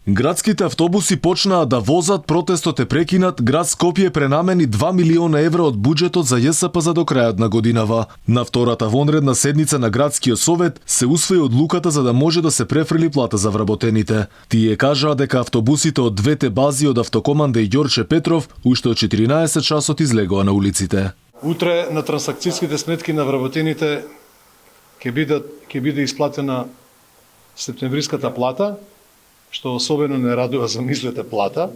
Градските автобуси почнаа да возат, протестот е прекинат, град Скопје пренамени 2 милиона евра од буџетот за ЈСП до крајот на годинава. На втората вонредна седница на градскиот совет се усвои одлуката за да може да се префрли плата за вработените. Тие кажаа дека автобусите од двете бази од Автокоманда и Ѓорче Петров уште од 14 часот излегоа на улиците. Утре на трансакцијските сметки на вработените ќе биде исплатена септемвриската плата, што особено не радува за мислете плата.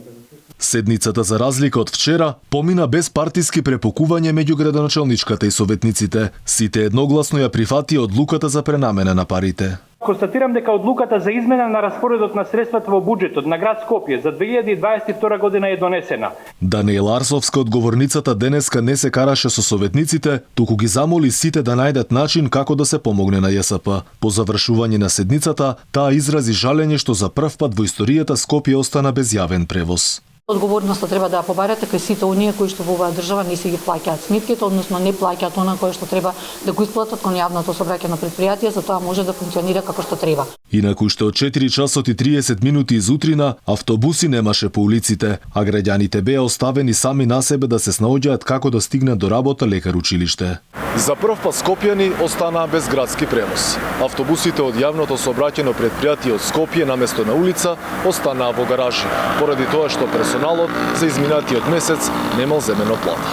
Седницата, за разлика од вчера, помина без партиски препокување меѓу градоначалничката и советниците. Сите едногласно ја прифатија одлуката за пренамена на парите. Констатирам дека одлуката за измена на распоредот на средствата во буџетот на град Скопје за 2022 година е донесена. Даниела Арсовска, одговорницата, денеска не се караше со советниците, туку ги замоли сите да најдат начин како да се помогне на ЈСП. По завршување на седницата, таа изрази жалење што за прв пат во историјата Скопје остана без јавен превоз. Одговорноста треба да ја побарате кај сите оние кои што во оваа држава не си ги плаќаат сметките, односно не плаќаат она кое што треба да го исплатат кон јавното сообраќајно претпријатие, за тоа може да функционира како што треба. Инаку уште од 4 часот и 30 минути изутрина автобуси немаше по улиците, а граѓаните беа оставени сами на себе да се снаоѓаат како да стигнат до работа, лекар, училиште. За прв пат скопјани останаа без градски превоз. Автобусите од јавното сообраќајно претпријатие од Скопје наместо на улица останаа во гаражи, поради тоа што персоналот за изминатиот месец немал земено плата.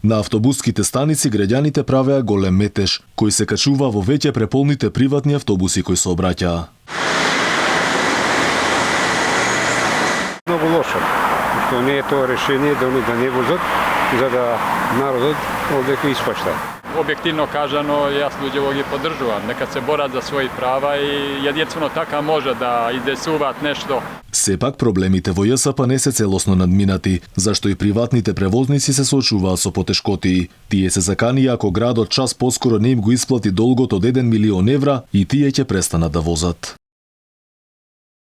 На автобуските станици граѓаните правеа голем метеж, кој се качува во веќе преполните приватни автобуси кои сообраќаа. Многу лошо, што не е тоа решение да они да не возат, за да народот овде испашта. Објективно кажано, јас луѓево ги поддржувам. Нека се борат за своји права и единствено така може да издесуваат нешто. Сепак проблемите во ЈСП не се целосно надминати, зашто и приватните превозници се соочуваат со потешкотии. Тие се заканија ако градот час поскоро не им го исплати долгот од 1 милион евра и тие ќе престанат да возат.